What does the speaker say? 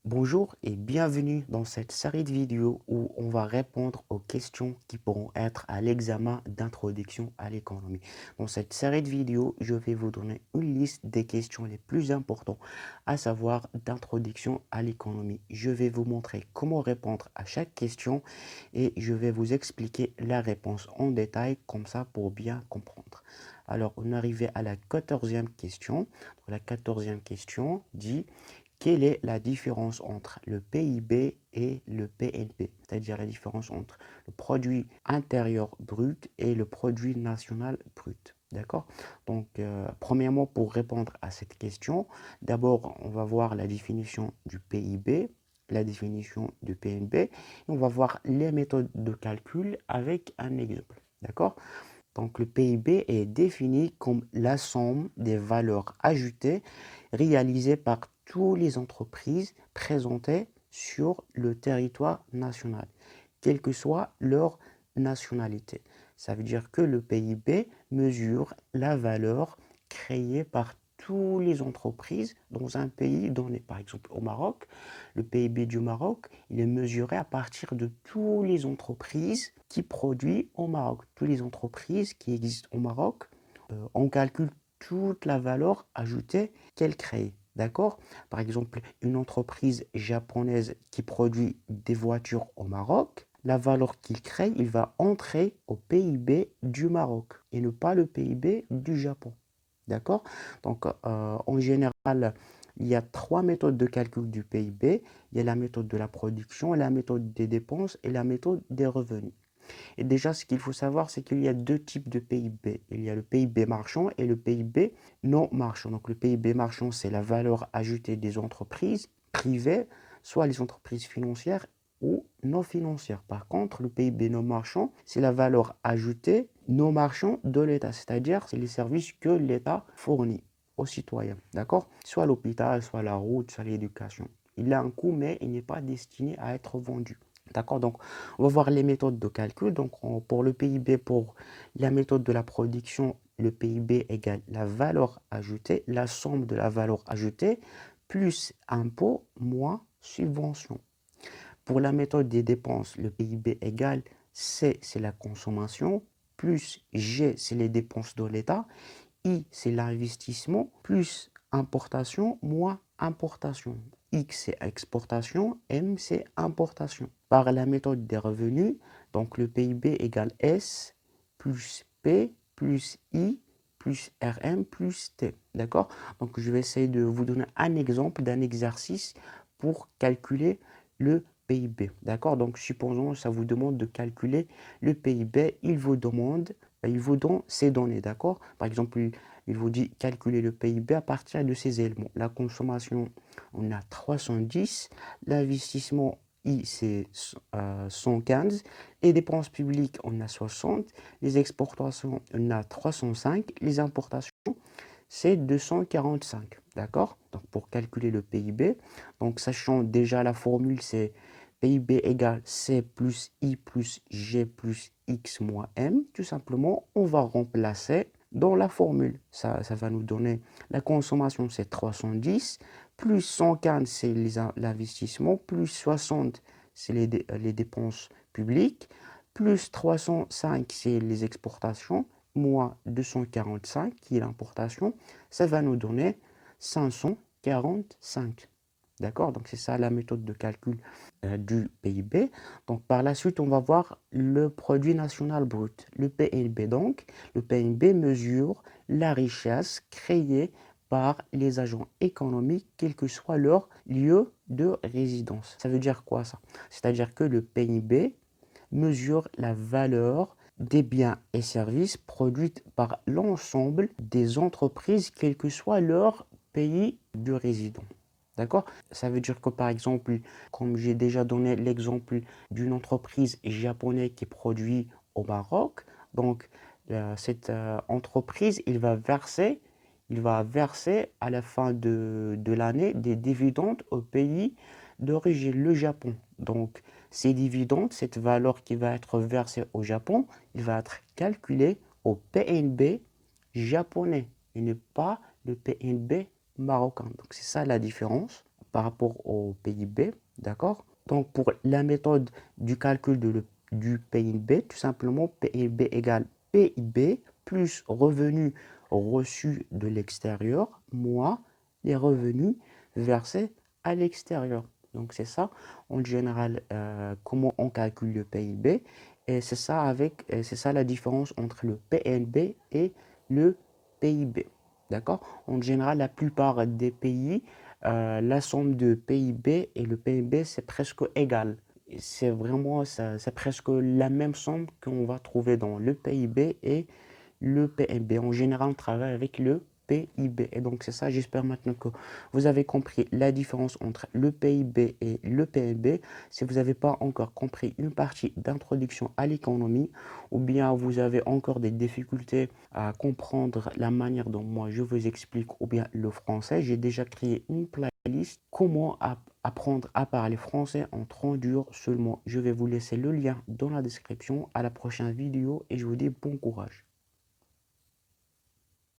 Bonjour et bienvenue dans cette série de vidéos où on va répondre aux questions qui pourront être à l'examen d'introduction à l'économie. Dans cette série de vidéos, je vais vous donner une liste des questions les plus importantes, à savoir d'introduction à l'économie. Je vais vous montrer comment répondre à chaque question et je vais vous expliquer la réponse en détail comme ça pour bien comprendre. Alors, on est arrivé à la 14e question. La 14e question dit: quelle est la différence entre le PIB et le PNB? C'est-à-dire la différence entre le produit intérieur brut et le produit national brut. D'accord? Donc, premièrement, pour répondre à cette question, d'abord, on va voir la définition du PIB, la définition du PNB, et on va voir les méthodes de calcul avec un exemple. D'accord? Donc, le PIB est défini comme la somme des valeurs ajoutées réalisées par toutes les entreprises présentées sur le territoire national, quelle que soit leur nationalité. Ça veut dire que le PIB mesure la valeur créée par toutes les entreprises dans un pays donné. Par exemple, au Maroc, le PIB du Maroc, il est mesuré à partir de toutes les entreprises qui produisent au Maroc. Toutes les entreprises qui existent au Maroc, on calcule toute la valeur ajoutée qu'elle crée. D'accord? Par exemple, une entreprise japonaise qui produit des voitures au Maroc, la valeur qu'il crée, il va entrer au PIB du Maroc et ne pas le PIB du Japon. D'accord? Donc, en général, il y a trois méthodes de calcul du PIB. Il y a la méthode de la production, la méthode des dépenses et la méthode des revenus. Et déjà, ce qu'il faut savoir, c'est qu'il y a deux types de PIB. Il y a le PIB marchand et le PIB non marchand. Donc, le PIB marchand, c'est la valeur ajoutée des entreprises privées, soit les entreprises financières ou non financières. Par contre, le PIB non marchand, c'est la valeur ajoutée non marchand de l'État, c'est-à-dire c'est les services que l'État fournit aux citoyens, d'accord? Soit l'hôpital, soit la route, soit l'éducation. Il a un coût, mais il n'est pas destiné à être vendu. D'accord? Donc, on va voir les méthodes de calcul. Donc, pour le PIB, pour la méthode de la production, le PIB égale la valeur ajoutée, la somme de la valeur ajoutée, plus impôt moins subvention. Pour la méthode des dépenses, le PIB égale C, c'est la consommation, plus G, c'est les dépenses de l'État, I, c'est l'investissement, plus importation, moins importation. X, c'est exportation, M, c'est importation. Par la méthode des revenus, donc le PIB égale S, plus P, plus I, plus RM, plus T. D'accord? Donc, je vais essayer de vous donner un exemple d'un exercice pour calculer le PIB. D'accord? Donc, supposons que ça vous demande de calculer le PIB. Il vous donne ces données. D'accord? Par exemple, il vous dit calculer le PIB à partir de ces éléments. La consommation, on a 310. L'investissement, I, c'est 115. Les dépenses publiques, on a 60. Les exportations, on a 305. Les importations, c'est 245. D'accord? Donc, pour calculer le PIB, donc sachant déjà la formule, c'est PIB égale C plus I plus G plus X moins M. Tout simplement, on va remplacer dans la formule. Ça va nous donner la consommation, c'est 310, plus 115, c'est l'investissement, plus 60, c'est les dépenses publiques, plus 305, c'est les exportations, moins 245, qui est l'importation. Ça va nous donner 545. D'accord? Donc, c'est ça la méthode de calcul du PIB. Donc, par la suite, on va voir le produit national brut, le PNB. Donc, le PNB mesure la richesse créée par les agents économiques, quel que soit leur lieu de résidence. Ça veut dire quoi ça? C'est-à-dire que le PIB mesure la valeur des biens et services produits par l'ensemble des entreprises, quel que soit leur pays de résidence. D'accord? Ça veut dire que par exemple, comme j'ai déjà donné l'exemple d'une entreprise japonaise qui produit au Maroc, donc cette entreprise, il va verser à la fin de l'année des dividendes au pays d'origine, le Japon. Donc ces dividendes, cette valeur qui va être versée au Japon, il va être calculé au PNB japonais et ne pas le PNB marocain. Donc c'est ça la différence. par rapport au PIB, d'accord? Donc, pour la méthode du calcul du PIB, tout simplement, PIB égale PIB plus revenus reçus de l'extérieur, moins les revenus versés à l'extérieur. Donc, c'est ça, en général, comment on calcule le PIB. Et c'est ça la différence entre le PNB et le PIB. D'accord? En général, la plupart des pays, la somme de PIB et le PNB, c'est presque égal. C'est vraiment, c'est presque la même somme qu'on va trouver dans le PIB et le PNB. En général, on travaille avec le PIB. Et donc, c'est ça, j'espère maintenant que vous avez compris la différence entre le PIB et le PNB. Si vous n'avez pas encore compris une partie d'introduction à l'économie, ou bien vous avez encore des difficultés à comprendre la manière dont moi je vous explique, ou bien le français, j'ai déjà créé une playlist comment apprendre à parler français en 30 jours seulement. Je vais vous laisser le lien dans la description. À la prochaine vidéo et je vous dis bon courage.